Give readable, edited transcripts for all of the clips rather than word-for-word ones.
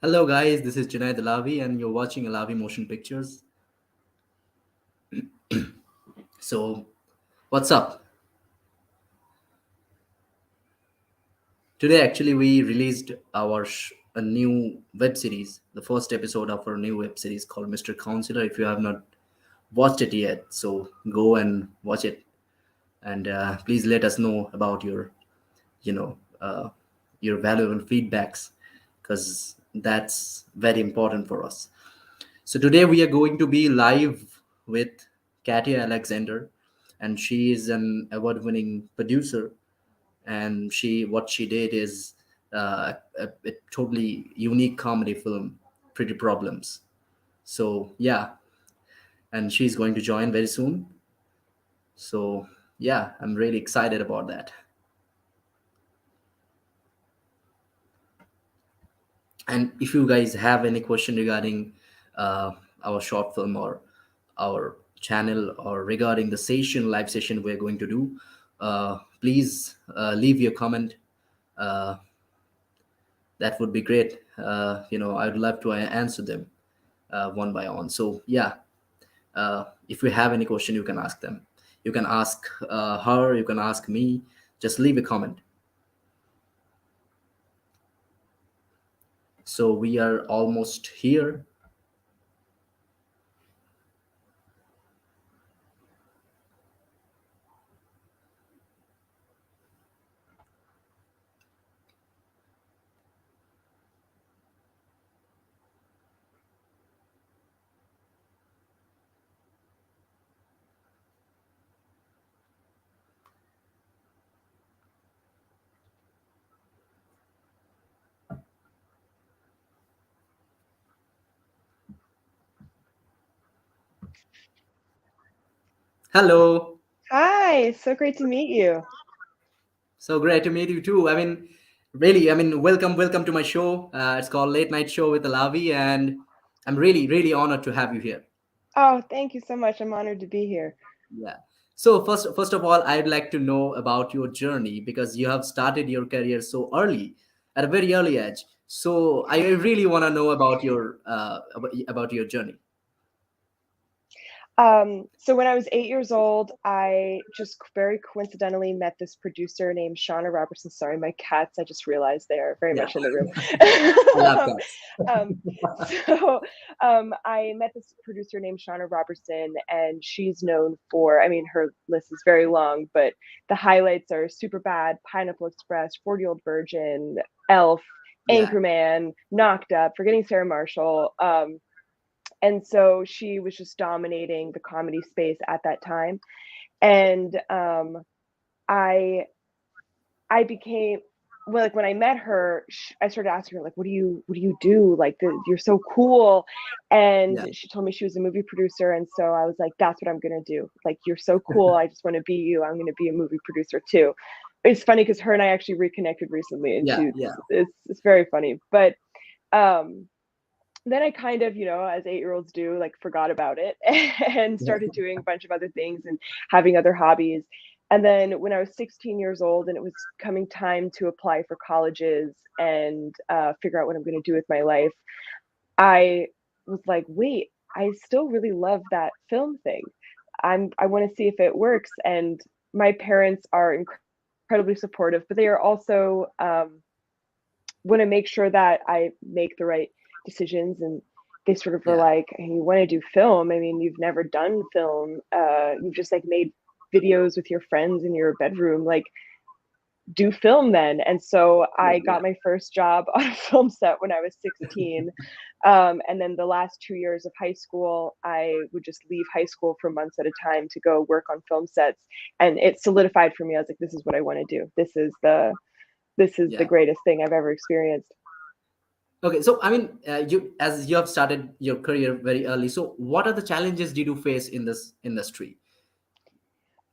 Hello, guys. This is Junaid Alavi, and you're watching Alavi Motion Pictures. So, what's up? Today, actually, we released a new web series, the first episode of our new web series called Mr. Counselor. If you have not watched it yet, so go and watch it, and please let us know about you know, uh, your valuable feedbacks, because that's very important for us. So today we are going to be live with Katya Alexander, and she is an award-winning producer. And what she did is a totally unique comedy film, Pretty Problems. So yeah, and she's going to join very soon. So yeah, I'm really excited about that. And if you guys have any question regarding uh, our short film or our channel or regarding the session live session we're going to do, please leave your comment. uh, that would be great. I'd love to answer them one by one. So yeah, if you have any question, you can ask them. You can ask her, you can ask me. Just leave a comment. So we are almost here. Hello. Hi, so great to meet you. So great to meet you too. I mean, really, I mean, welcome to my show. It's called Late Night Show with Alavi, and I'm really honored to have you here. Oh, thank you so much. I'm honored to be here. Yeah. So first of all, I'd like to know about your journey because you have started your career so early, at a very early age. So I really want to know about your journey. So when I was 8 years old, I just very coincidentally met this producer named Shauna Robertson. Sorry, my cats, I just realized they are very Yeah, much in the room. I love um, cats. um, so I met this producer named Shauna Robertson, and she's known for, I mean, her list is very long, but the highlights are Superbad, Pineapple Express, 40-Year-Old Virgin, Elf, Yeah, Anchorman, Knocked Up, Forgetting Sarah Marshall. And so she was just dominating the comedy space at that time. And I I became, well, like when I met her, I started asking her like, what do you do? Like, you're so cool. And yeah, she told me she was a movie producer, and so I was like, that's what I'm gonna do. Like, you're so cool. I just want to be you. I'm gonna be a movie producer too. It's funny because her and I actually reconnected recently, and yeah, she's yeah, it's very funny. But um, then I kind of, as 8-year-olds do, like forgot about it and yeah, started doing a bunch of other things and having other hobbies. And then when I was 16 years old and it was coming time to apply for colleges and figure out what I'm going to do with my life, I was like, wait, I still really love that film thing. I want to see if it works. And my parents are incredibly supportive, but they are also want to make sure that I make the right decisions. And they sort of were yeah, like, hey, you want to do film? I mean, you've never done film. You've just like made videos with your friends in your bedroom. Like, do film then. And so yeah, I yeah, got my first job on a film set when I was 16. And then the last 2 years of high school, I would just leave high school for months at a time to go work on film sets. And it solidified for me. I was like, this is what I want to do. This is the yeah. greatest thing I've ever experienced. Okay, so I mean, you have started your career very early. So what are the challenges did you face in this industry?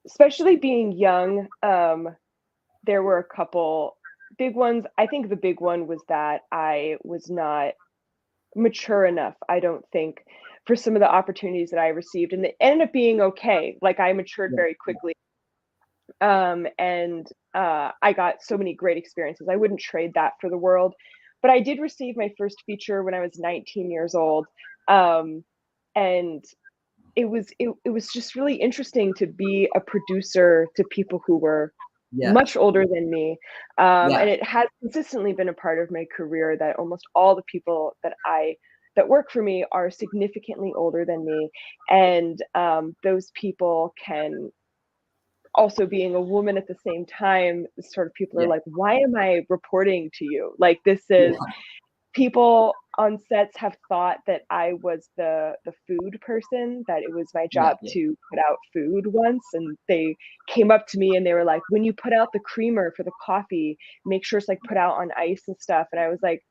Especially being young, there were a couple big ones. I think the big one was that I was not mature enough, I don't think, for some of the opportunities that I received. And it ended up being okay. Like, I matured Yeah, very quickly. And I got so many great experiences. I wouldn't trade that for the world. but I did receive my first feature when I was 19 years old. Um, and it was just really interesting to be a producer to people who were Yeah. much older than me. Yeah. And it has consistently been a part of my career that almost all the people that work for me are significantly older than me. And those people can also, being a woman at the same time, sort of people are Yeah. like, why am I reporting to you? Like, this is, Yeah. people on sets have thought that I was the food person, that it was my Yeah. job Yeah. to put out food once, and they came up to me and they were like, when you put out the creamer for the coffee, make sure it's like put out on ice and stuff. And I was like,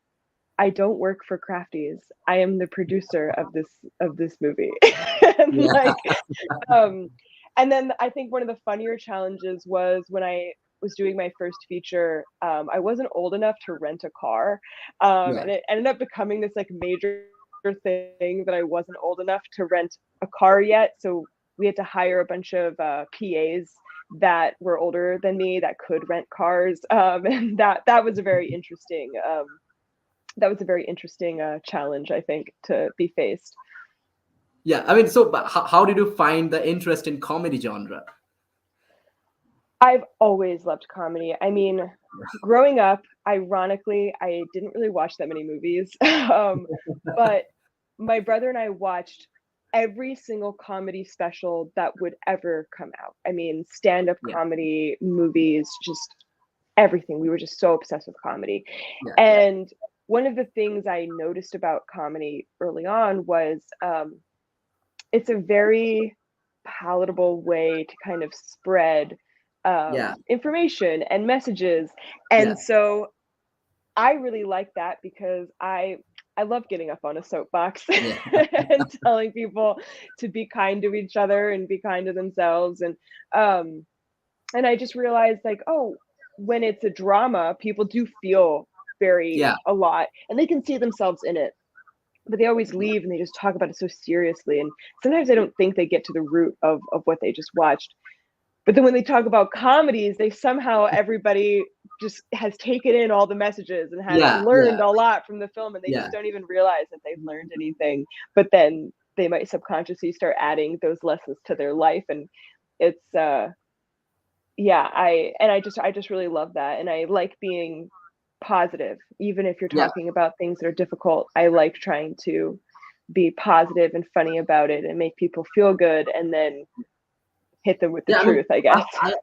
I don't work for Crafties. I am the producer of this movie. And Yeah. like, um, and then I think one of the funnier challenges was when I was doing my first feature, I wasn't old enough to rent a car. Yeah. And it ended up becoming this like major thing that I wasn't old enough to rent a car yet. So we had to hire a bunch of PAs that were older than me that could rent cars. And that was a very interesting challenge, I think, to be faced. Yeah. I mean, so but how did you find the interest in comedy genre? I've always loved comedy. I mean, growing up, ironically, I didn't really watch that many movies. But my brother and I watched every single comedy special that would ever come out. I mean, stand-up Yeah. comedy, movies, just everything. We were just so obsessed with comedy. Yeah. Yeah. And one of the things I noticed about comedy early on was it's a very palatable way to kind of spread Yeah. information and messages. Yeah. And so I really like that because I love getting up on a soapbox Yeah. and telling people to be kind to each other and be kind to themselves. Um and I just realized, like, oh, when it's a drama, people do feel very Yeah. a lot and they can see themselves in it, but they always leave and they just talk about it so seriously. And sometimes I don't think they get to the root of what they just watched. But then when they talk about comedies, they somehow, everybody just has taken in all the messages and has Yeah. Yeah. learned a lot from the film, and they Yeah. just don't even realize that they've learned anything. But then they might subconsciously start adding those lessons to their life. And it's yeah, I just really love that. And I like being positive, even if you're Yeah. talking about things that are difficult. I like trying to be positive and funny about it and make people feel good, and then hit them with the Yeah, I mean, truth, I guess. I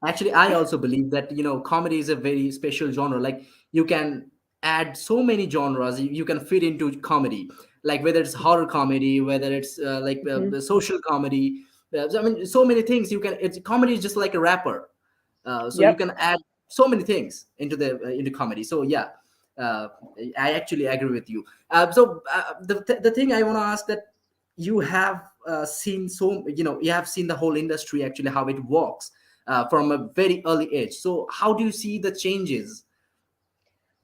actually I also believe that comedy is a very special genre. Like you can add so many genres you can fit into comedy. Like whether it's horror comedy, whether it's like Mhm. social comedy. I mean, so many things you can. It's comedy is just like a rapper, so you Yep. can add so many things into comedy. So yeah, uh, I actually agree with you. The thing I want to ask that you have seen you have seen the whole industry actually how it works from a very early age. So how do you see the changes?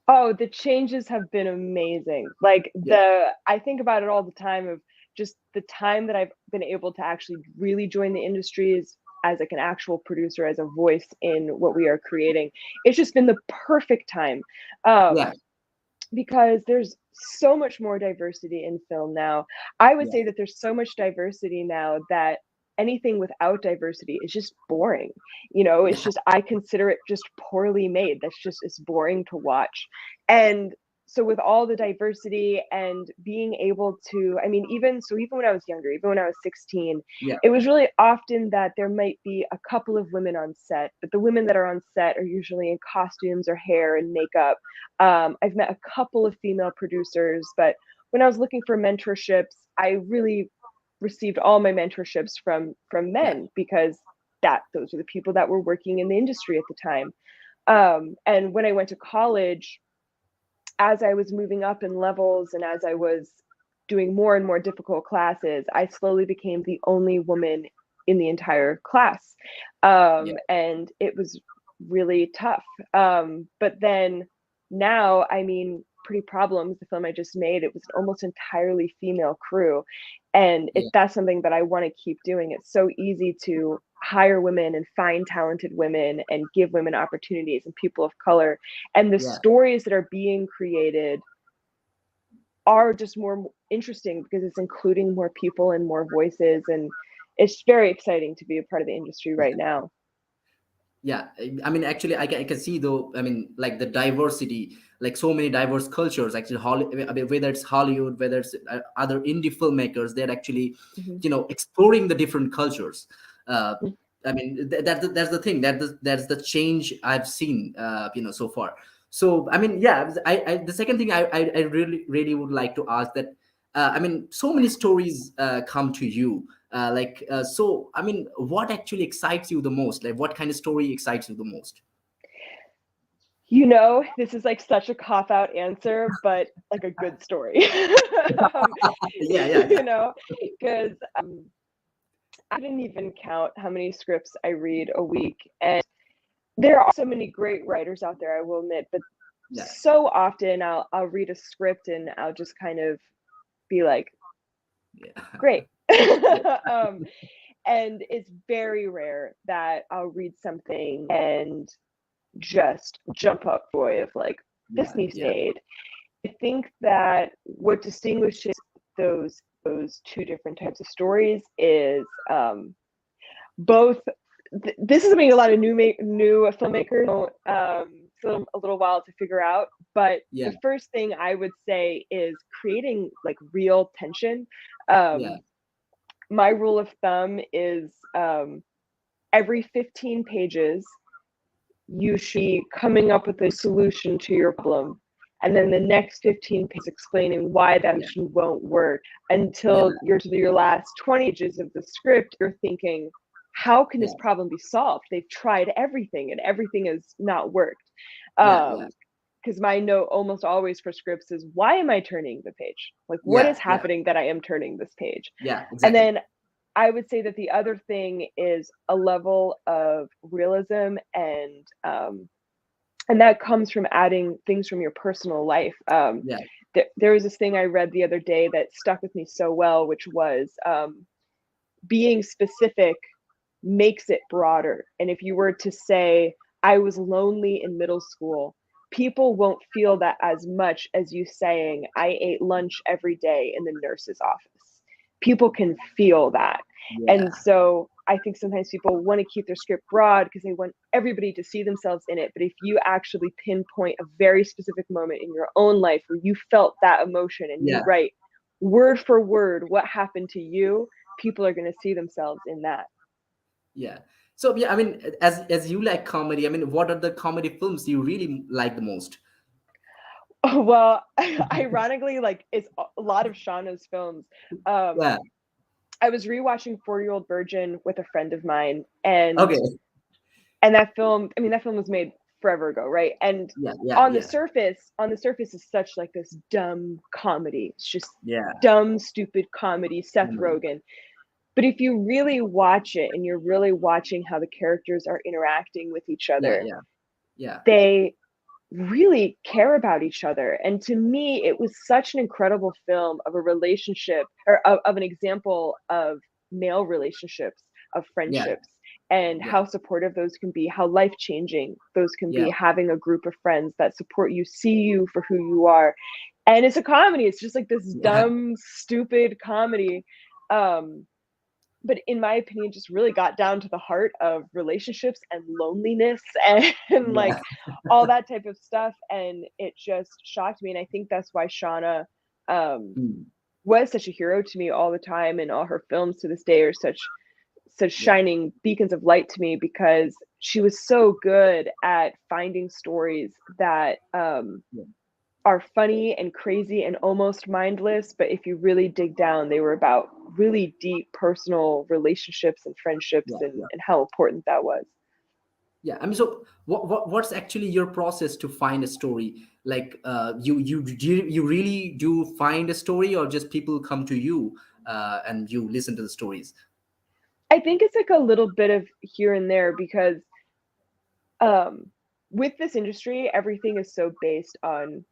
Oh, the changes have been amazing. Like, Yeah. I think about it all the time, of just the time that I've been able to actually really join the industry as like an actual producer, as a voice in what we are creating. It's just been the perfect time. Yeah. Um, because there's so much more diversity in film now. I would Yeah. say that there's so much diversity now that anything without diversity is just boring. It's Yeah. just, I consider it just poorly made. That's just, it's boring to watch. And so with all the diversity and being able to, I mean, even when I was younger, even when I was 16, Yeah. it was really often that there might be a couple of women on set, but the women that are on set are usually in costumes or hair and makeup. I've met a couple of female producers, but when I was looking for mentorships, I really received all my mentorships from Yeah. men, because those are the people that were working in the industry at the time. And when I went to college, as I was moving up in levels and as I was doing more and more difficult classes, I slowly became the only woman in the entire class. Yeah. And it was really tough. But then now, I mean, Pretty Problems, the film I just made, it was an almost entirely female crew. And Yeah. that's something that I want to keep doing. It's so easy to hire women and find talented women and give women opportunities and people of color. And the Yeah. stories that are being created are just more interesting because it's including more people and more voices, and it's very exciting to be a part of the industry right now. Yeah, I mean, actually, I can see, though, I mean, like the diversity, like so many diverse cultures actually, I mean, whether it's Hollywood, whether it's other indie filmmakers, they're actually, Mm-hmm. exploring the different cultures. uh, I mean, that's the thing, that's the change I've seen, so far. So I mean, yeah, the second thing I really would like to ask that, I mean, so many stories come to you, so I mean, what actually excites you the most? Like, what kind of story excites you the most? This is like such a cop out answer, but like a good story. um, Yeah, yeah, you yeah, know, because I didn't even count how many scripts I read a week. And there are so many great writers out there, I will admit, but yeah, so often I'll read a script and I'll just kind of be like, yeah, great. yeah, um, and it's very rare that I'll read something and just jump up joy of like, this yeah, needs yeah, made. I think that what distinguishes those two different types of stories is both. This is something a lot of new filmmakers a little while to figure out. But yeah, the first thing I would say is creating like real tension. yeah, Um, my rule of thumb is every 15 pages you should be coming up with a solution to your problem. And then the next 15 pages explaining why that yeah, solution won't work yeah, until you're to your last 20 pages of the script. You're thinking, how can yeah, this problem be solved? They've tried everything and everything has not worked. yeah, yeah, Because my note almost always for scripts is, why am I turning the page? Like, what yeah, is yeah, happening that I am turning this page? yeah, And exactly. then I would say that the other thing is a level of realism, and that comes from adding things from your personal life. Yeah, There was this thing I read the other day that stuck with me so well, which was being specific makes it broader. And if you were to say, I was lonely in middle school, people won't feel that as much as you saying, I ate lunch every day in the nurse's office. People can feel that. yeah, And so I think sometimes people want to keep their script broad because they want everybody to see themselves in it. But if you actually pinpoint a very specific moment in your own life where you felt that emotion and you yeah, write word for word what happened to you, people are going to see themselves in that. yeah. So yeah, I mean, as you like comedy, I mean, what are the comedy films you really like the most? Well, ironically, like it's a lot of Shauna's films. Yeah. I was rewatching 40-Year-Old Virgin with a friend of mine, and Okay. that film, I mean, that film was made forever ago, right? And Yeah, yeah, yeah, on the surface is such like this dumb comedy. It's just yeah. dumb, stupid comedy, Seth Comedy. Rogen. But if you really watch it and you're really watching how the characters are interacting with each Yeah, other, yeah, yeah, they really care about each other. And to me, it was such an incredible film of a relationship or of an example of male relationships, of yeah, friendships, and yeah, how supportive those can be, how life changing those can yeah, be, having a group of friends that support you, see you for who you are. And it's a comedy, it's just like this yeah, dumb, stupid comedy. Um, but in my opinion, just really got down to the heart of relationships and loneliness and like yeah. all that type of stuff. And it just shocked me. And I think that's why Shauna um, Mm, was such a hero to me all the time, and all her films to this day are such yeah, shining beacons of light to me because she was so good at finding stories that yeah, are funny and crazy and almost mindless, but if you really dig down, they were about really deep personal relationships and friendships yeah, yeah, and how important that was. yeah. I mean, so what's actually your process to find a story? Like, you really do find a story, or just people come to you and you listen to the stories? I think it's like a little bit of here and there because um, with this industry, everything is so based on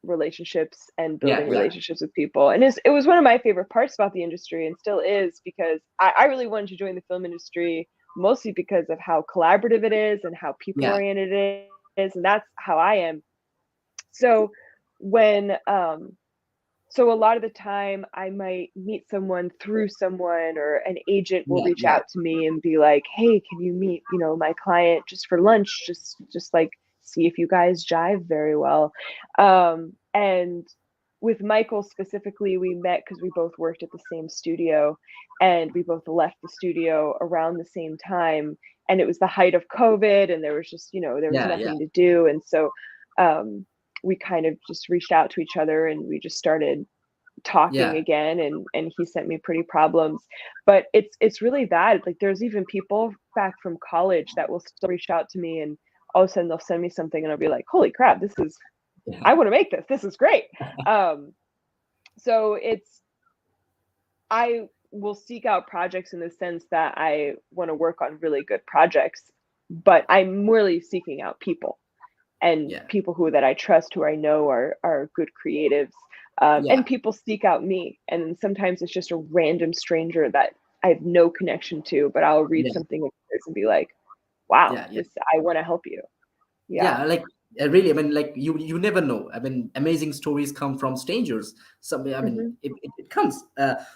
relationships and Yeah, building yeah, relationships with people. And it was one of my favorite parts about the industry and still is because I really wanted to join the film industry mostly because of how collaborative it is and how people Yeah, oriented it is, and that's how I am. So when so a lot of the time I might meet someone through someone, or an agent will yeah, reach yeah, out to me and be like, "Hey, can you meet, my client just for lunch? Just like see if you guys jive very well." And with Michael specifically, we met because we both worked at the same studio, and we both left the studio around the same time. And it was the height of COVID, and there was just, there was yeah, yeah, nothing to do. And so um, we kind of just reached out to each other, and we just started talking yeah, again, and he sent me Pretty Problems. But it's really that, like, there's even people back from college that will still reach out to me, and all of a sudden they'll send me something and I'll be like, holy crap, I want to make this is great. um so I will seek out projects in the sense that I want to work on really good projects, but I'm really seeking out people, and yeah, people who that I trust, who I know are good creatives. yeah, And people seek out me, and sometimes it's just a random stranger that I have no connection to, but I'll read yeah, something of theirs and be like, "Wow, yeah, yeah. this I want to help you." Yeah. Yeah, like really, I mean, like you never know. I mean, amazing stories come from strangers. Some, I mean, Hmm. it comes.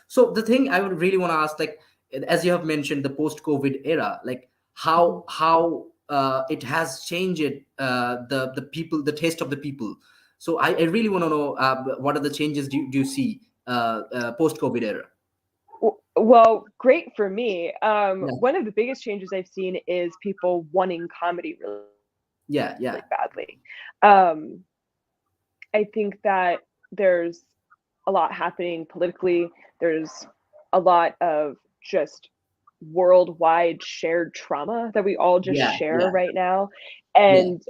So the thing I would really want to ask, like, as you have mentioned, the post-COVID era, like Hmm. how it has changed the people, the taste of the people. So I really want to know what are the changes do you see post-COVID era? Well, great for me. Yeah, One of the biggest changes I've seen is people wanting comedy really badly. yeah, yeah, Um, I think that there's a lot happening politically. There's a lot of just worldwide shared trauma that we all just yeah, share yeah, right now. yeah, And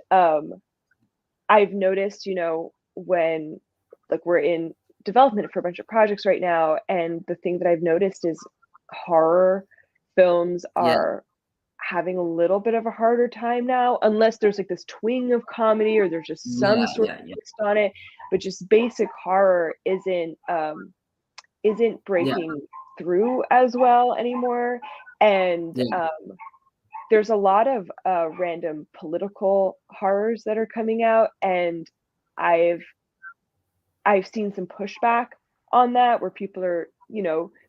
I've noticed, when, like, we're in development for a bunch of projects right now, and the thing that I've noticed is horror films yeah, are having a little bit of a harder time now, unless there's like this twing of comedy, or there's just some yeah, sort yeah, of twist on it. But just basic horror isn't yeah, breaking through as well anymore. And yeah, there's a lot of random political horrors that are coming out, and I've I've seen some pushback on that, where people are,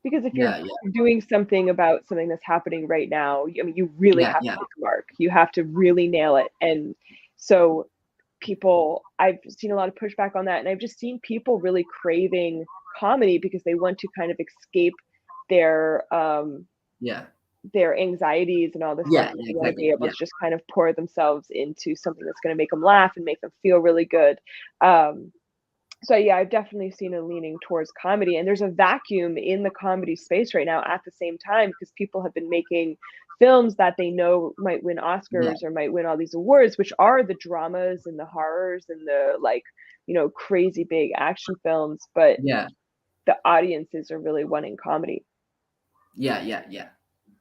because if you're yeah, yeah, doing something about something that's happening right now, I mean, you really yeah, have yeah, to hit the mark. You have to really nail it. And so I've seen a lot of pushback on that, and I've just seen people really craving comedy because they want to kind of escape their um yeah. their anxieties and all this stuff, Yeah, and yeah, they want to exactly. be able Yeah, to just kind of pour themselves into something that's going to make them laugh and make them feel really good. Um, so yeah, I've definitely seen a leaning towards comedy, and there's a vacuum in the comedy space right now at the same time, because people have been making films that they know might win yeah, Oscars or might win all these awards, which are the dramas and the horrors and the, like, crazy big action films, but yeah, the audiences are really wanting comedy. yeah, yeah, yeah.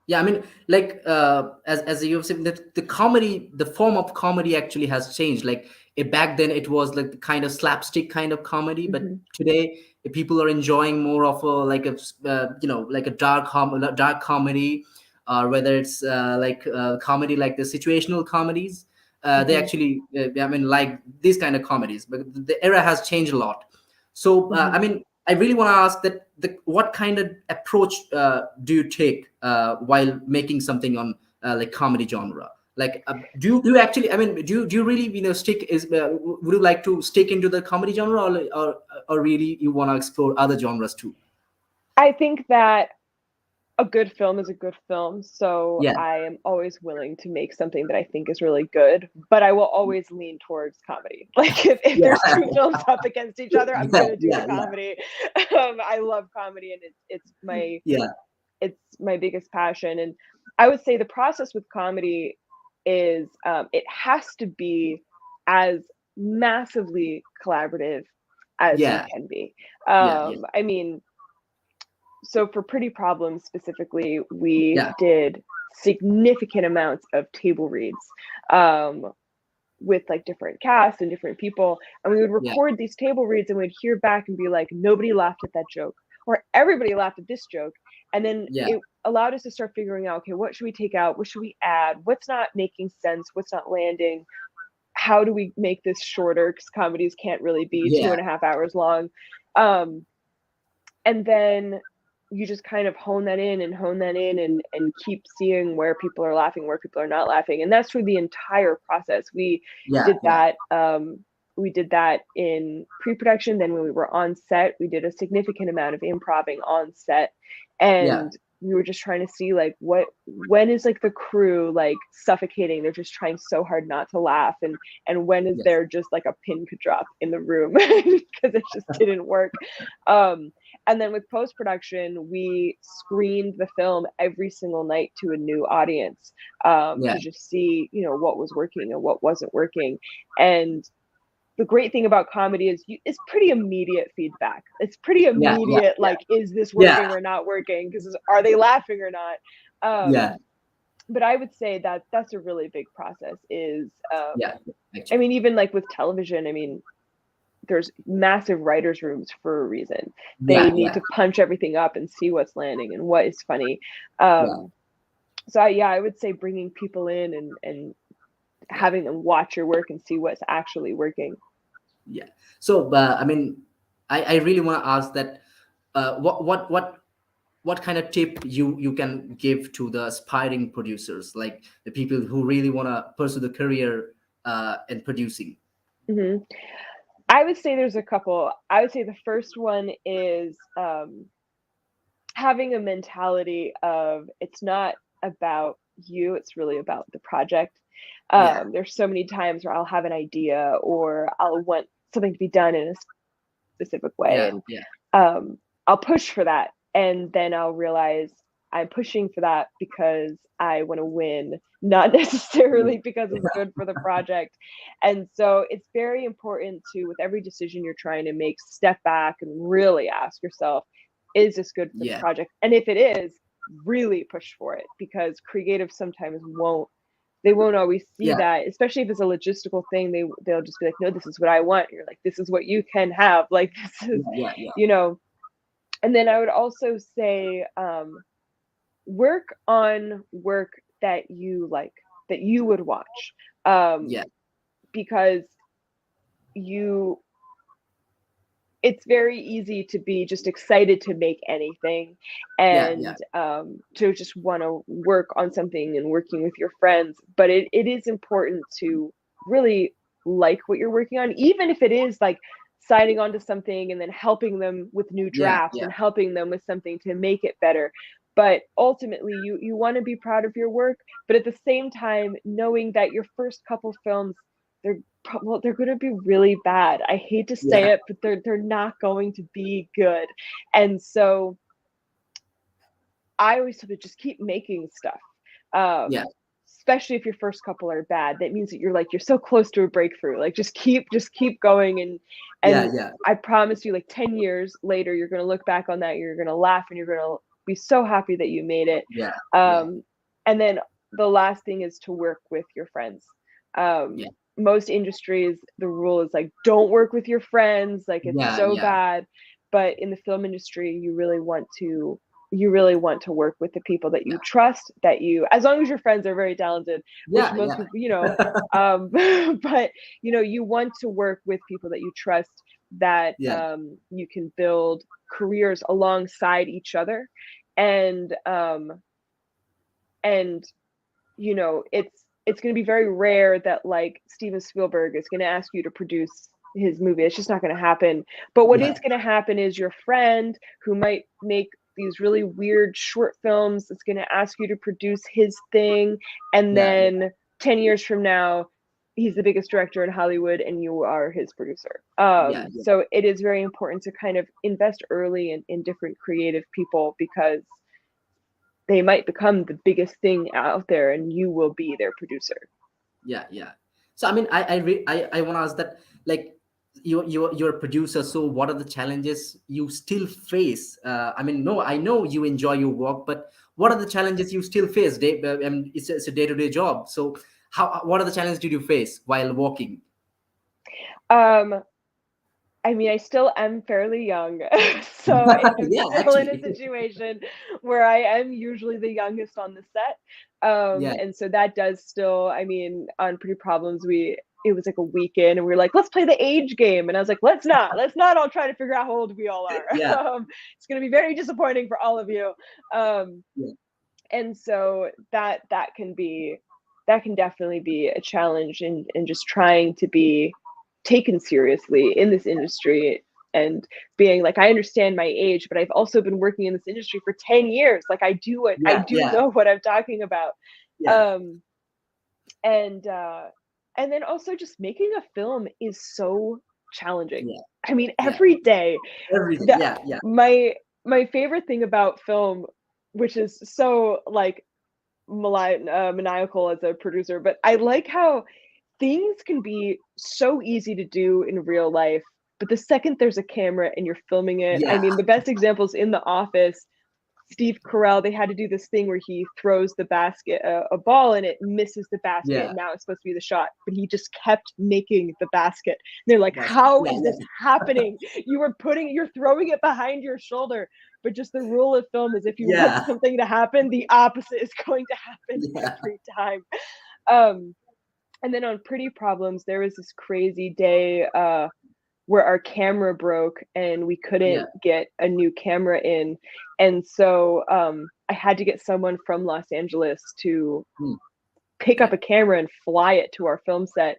Yeah, I mean, like as you've said, that the comedy, the form of comedy actually has changed. Like back then, it was like the kind of slapstick kind of comedy, but Hmm. today people are enjoying more of a like a like a dark comedy, or whether it's like comedy like the situational comedies. They Hmm. actually, I mean, like these kind of comedies. But the era has changed a lot. So I Hmm. mean, I really want to ask that what kind of approach do you take while making something on like comedy genre? Like, do you actually? I mean, do you really stick? Would you like to stick into the comedy genre, or really you want to explore other genres too? I think that a good film is a good film, so Yeah, I am always willing to make something that I think is really good, but I will always lean towards comedy. Like, if yeah, there's two films up against each other, I'm yeah, gonna do the yeah, yeah, comedy. I love comedy, and yeah, it's my biggest passion. And I would say the process with comedy is, it has to be as massively collaborative as you yeah, can be. yeah, yeah, I mean, so for Pretty Problems specifically, we yeah, did significant amounts of table reads, um, with like different casts and different people, and we would yeah, record these table reads, and we'd hear back and be like, nobody laughed at that joke, or everybody laughed at this joke. And then yeah, allowed us to start figuring out, okay, what should we take out? What should we add? What's not making sense? What's not landing? How do we make this shorter? Because comedies can't really be Yeah. 2.5 hours long. And then you just kind of hone that in and keep seeing where people are laughing, where people are not laughing. And that's through the entire process. We Yeah. did Yeah. that. We did that in pre-production. Then when we were on set, we did a significant amount of improving on set. Yeah. And we were just trying to see like when is like the crew like suffocating, they're just trying so hard not to laugh, and when is Yes. there just like a pin could drop in the room because it just didn't work. And then with post-production, we screened the film every single night to a new audience, Yeah. to just see, what was working and what wasn't working. And the great thing about comedy is it's pretty immediate feedback. It's pretty Yeah. Yeah. immediate, Yeah. like, is this Yeah. working or not working? Because are they laughing or not? Yeah. But I would say that that's a really big process is, Yeah. I Actually. mean, even like with television, I mean, there's massive writers' rooms for a reason. They Yeah. need Yeah. to punch everything up and see what's landing and what is funny. Yeah. So I would say bringing people in and Yeah. having them watch your work and see what's actually working. Yeah. So, I mean, I really want to ask that, what kind of tip you can give to the aspiring producers, like the people who really want to pursue the career in producing? Hmm. I would say there's a couple. I would say the first one is having a mentality of it's not about you, it's really about the project. Yeah. There's so many times where I'll have an idea or I'll want something to be done in a specific way, Yeah. and Yeah. I'll push for that, and then I'll realize I'm pushing for that because I want to win, not necessarily because it's good for the project. And so it's very important to, with every decision you're trying to make, step back and really ask yourself, is this good for the Yeah. project? And if it is, really push for it, because creatives sometimes won't, they won't always see Yeah. that, especially if it's a logistical thing. They'll just be like, no, this is what I want. You're like, this is what you can have. Like, this is, Yeah. Yeah. Yeah. you know. And then I would also say, work on work that you like, that you would watch, Yeah. because you it's very easy to be just excited to make anything, Yeah. Yeah. and to just want to work on something and working with your friends. But it is important to really like what you're working on, even if it is like signing on to something and then helping them with new Yeah. drafts Yeah. and helping them with something to make it better. But ultimately, you want to be proud of your work, but at the same time, knowing that your first couple films, they're well, they're going to be really bad. I hate to say Yeah. it, but they're not going to be good. And so I always sort of just keep making stuff. Yeah. Especially if your first couple are bad, that means that you're so close to a breakthrough. Like just keep going, Yeah. and Yeah. I promise you, like 10 years later, you're going to look back on that, you're going to laugh, and you're going to be so happy that you made it. Yeah. Yeah. Um, and then the last thing is to work with your friends. Yeah. Most industries, the rule is like, don't work with your friends. Like, it's Yeah. so Yeah. bad. But in the film industry, you really want to work with the people that you trust, that you, as long as your friends are very talented, which Yeah. most Yeah. people, but you want to work with people that you trust, that Yeah. you can build careers alongside each other. And um and it's going to be very rare that like Steven Spielberg is going to ask you to produce his movie. It's just not going to happen. But what Yeah. is going to happen is your friend who might make these really weird short films is going to ask you to produce his thing, and Yeah. Yeah. then 10 years from now he's the biggest director in Hollywood and you are his producer. Yeah. Yeah. So it is very important to kind of invest early in different creative people, because they might become the biggest thing out there and you will be their producer. Yeah. Yeah. So, I mean, I want to ask that, like, you're a producer. So what are the challenges you still face? I mean, no, I know you enjoy your work, but what are the challenges you still face? It's a day-to-day job. So what are the challenges did you face while working? Um, I mean, I still am fairly young, so I am Yeah, still in a actually. situation where I am usually the youngest on the set. Yeah, And so that does still, I mean, on Pretty Problems, it was like a weekend and we were like, let's play the age game. And I was like, let's not all try to figure out how old we all are. yeah, It's going to be very disappointing for all of you. Um, yeah, and so that can definitely be a challenge in just trying to be taken seriously in this industry and being like, I understand my age, but I've also been working in this industry for 10 years. Like I yeah, do yeah, know what I'm talking about. yeah, Um, and and then also just making a film is so challenging. yeah, I mean, yeah. every day Everything. the Yeah, yeah, my favorite thing about film, which is so like maniacal as a producer, but I like how things can be so easy to do in real life, but the second there's a camera and you're filming it, I yeah, mean, the best examples in The Office, Steve Carell, they had to do this thing where he throws the basket, a ball, and it misses the basket. yeah. And now it's supposed to be the shot, but he just kept making the basket. And they're like, That's "How yeah, is this yeah, happening? You're throwing it behind your shoulder." But just the rule of film is if you want yeah, something to happen, the opposite is going to happen yeah, every time. Um, and then on Pretty Problems, there was this crazy day where our camera broke and we yeah. couldn't get a new camera in. And so I had to get someone from Los Angeles to Mm, pick up yeah, a camera and fly it to our film set.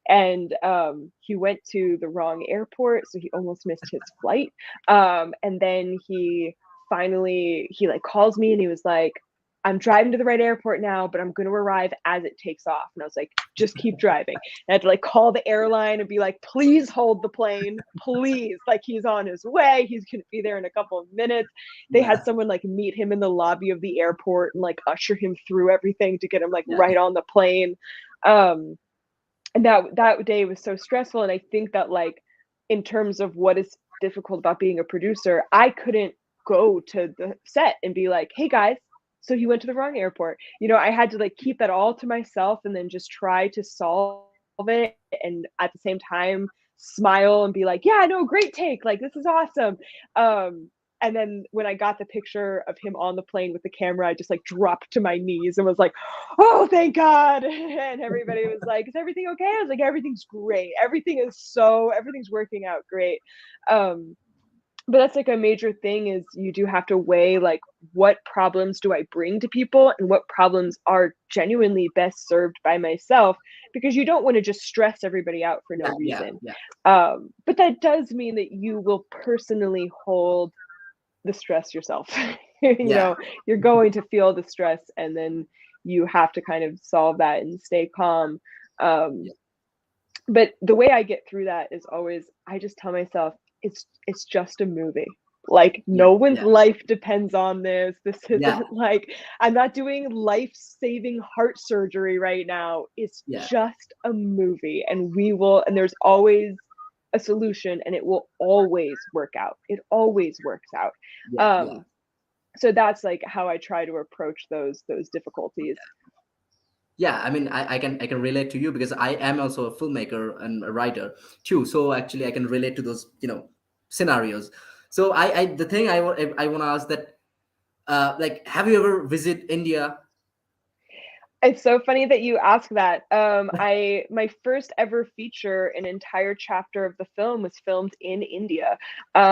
And he went to the wrong airport, so he almost missed his flight. And then he like calls me and he was like, I'm driving to the right airport now, but I'm going to arrive as it takes off. And I was like, just keep driving. And I had to like call the airline and be like, please hold the plane, please. Like he's on his way. He's going to be there in a couple of minutes. They yeah, had someone like meet him in the lobby of the airport and like usher him through everything to get him like yeah, right on the plane. Um, and that day was so stressful. And I think that like in terms of what is difficult about being a producer, I couldn't go to the set and be like, hey guys, so he went to the wrong airport. You know, I had to like keep that all to myself and then just try to solve it and at the same time smile and be like, yeah, no, great take, like this is awesome. And then when I got the picture of him on the plane with the camera, I just like dropped to my knees and was like, oh, thank God. And everybody was like, is everything okay? I was like, everything's great. Everything's working out great. Um, but that's like a major thing is you do have to weigh like what problems do I bring to people and what problems are genuinely best served by myself, because you don't want to just stress everybody out for no yeah, yeah, reason. yeah, But that does mean that you will personally hold the stress yourself. You yeah, know, you're going to feel the stress and then you have to kind of solve that and stay calm. Um, yeah, but the way I get through that is always I just tell myself it's just a movie. Like yeah, no one's yeah, life depends on this. This yeah, isn't like I'm not doing life-saving heart surgery right now. It's yeah, just a movie and we will and there's always a solution and it will always work out. It always works out. yeah, yeah. Um so that's like how I try to approach those difficulties. Yeah, I mean, I can relate to you because I am also a filmmaker and a writer too. So actually, I can relate to those scenarios. So I the thing I want to ask that like, have you ever visit India? It's so funny that you ask that. I my first ever feature, an entire chapter of the film was filmed in India.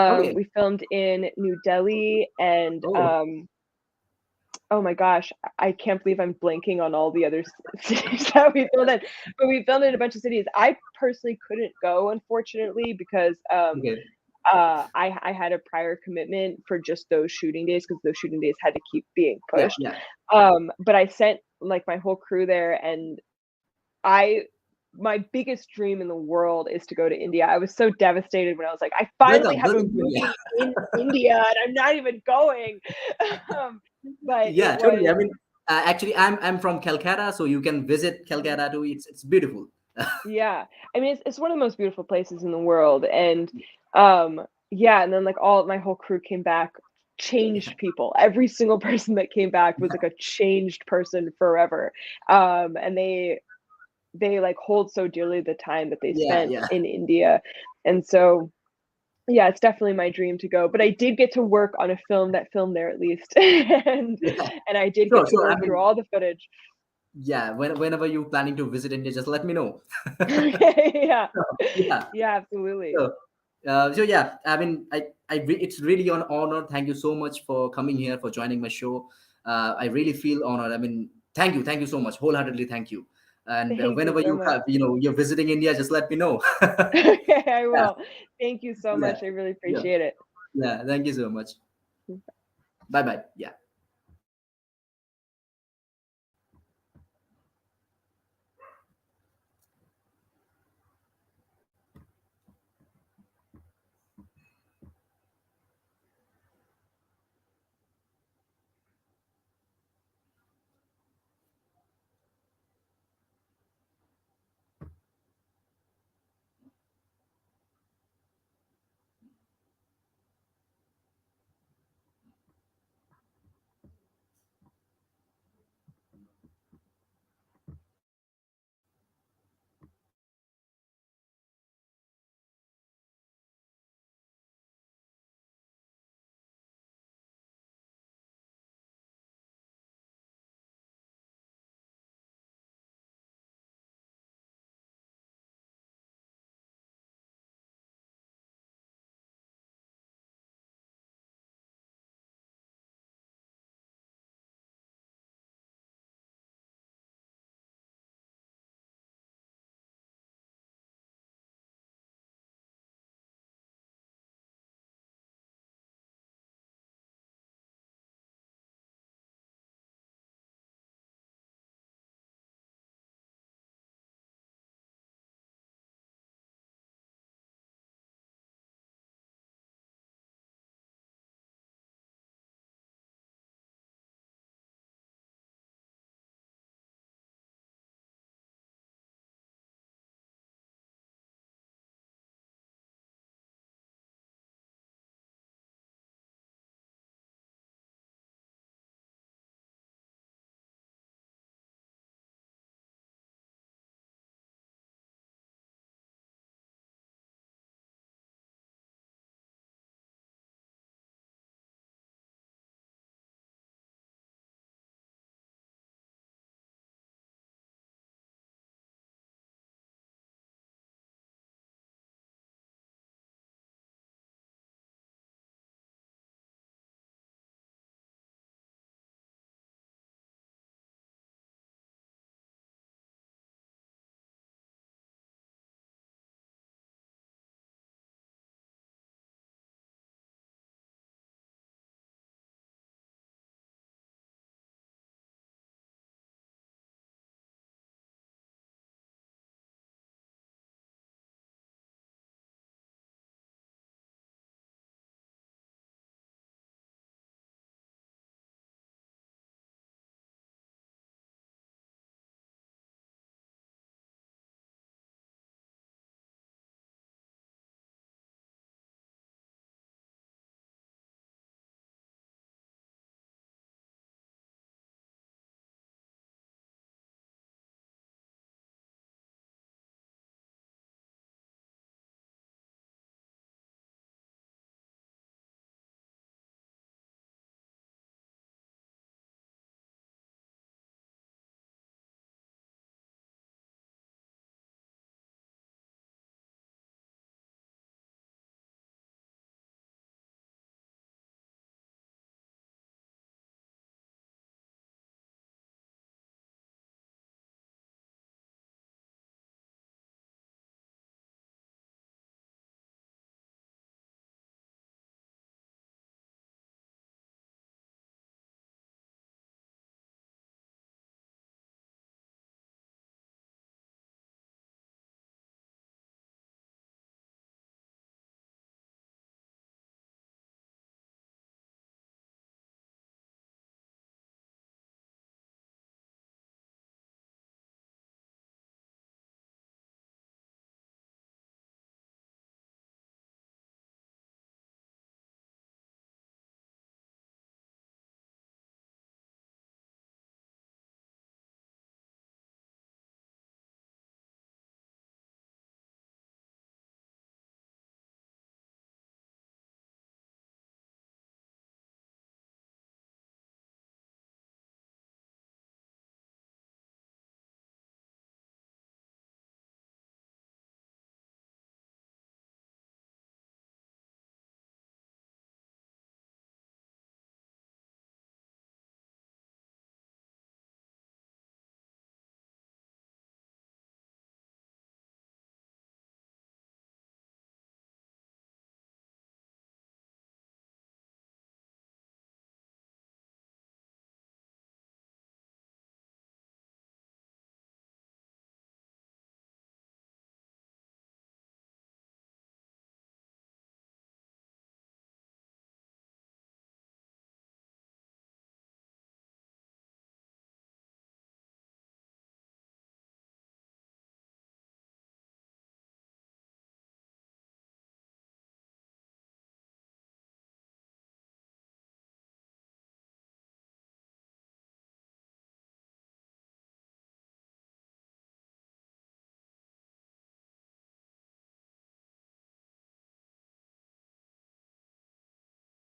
Okay. We filmed in New Delhi and Oh, oh my gosh, I can't believe I'm blanking on all the other cities that we filmed in. But we filmed in a bunch of cities. I personally couldn't go, unfortunately, because okay. I had a prior commitment for just those shooting days because those shooting days had to keep being Yeah, pushed. yeah. But I sent like my whole crew there, and I my biggest dream in the world is to go to India. I was so devastated when I was like, I finally have Go a to India. movie in India, and I'm not even going. um, but it Yeah, totally. was I mean, actually, I'm from Calcutta, so you can visit Mhm. Calcutta too. It's beautiful. Yeah. I mean, it's one of the most beautiful places in the world, and yeah, and then like all my whole crew came back changed people. Every single person that came back was like a changed person forever. And they like hold so dearly the time that they Yeah, spent yeah, in India. And so Yeah, it's definitely my dream to go. But I did get to work on a film that filmed there at least, Yeah, and I did sure, get to sure. I work through mean, all the footage. yeah, whenever you're planning to visit India, just let me know. Yeah, Yeah. yeah, absolutely. So, so yeah, I mean, it's really an honor. Thank you so much for coming here, for joining my show. I really feel honored. I mean, thank you so much, wholeheartedly, thank you. And Thank you whenever so you much. you're visiting India, just let me know. Okay, I Yeah, will. Thank you so yeah, much. I really yeah, appreciate it. yeah. Thank you so much. Bye bye. Yeah.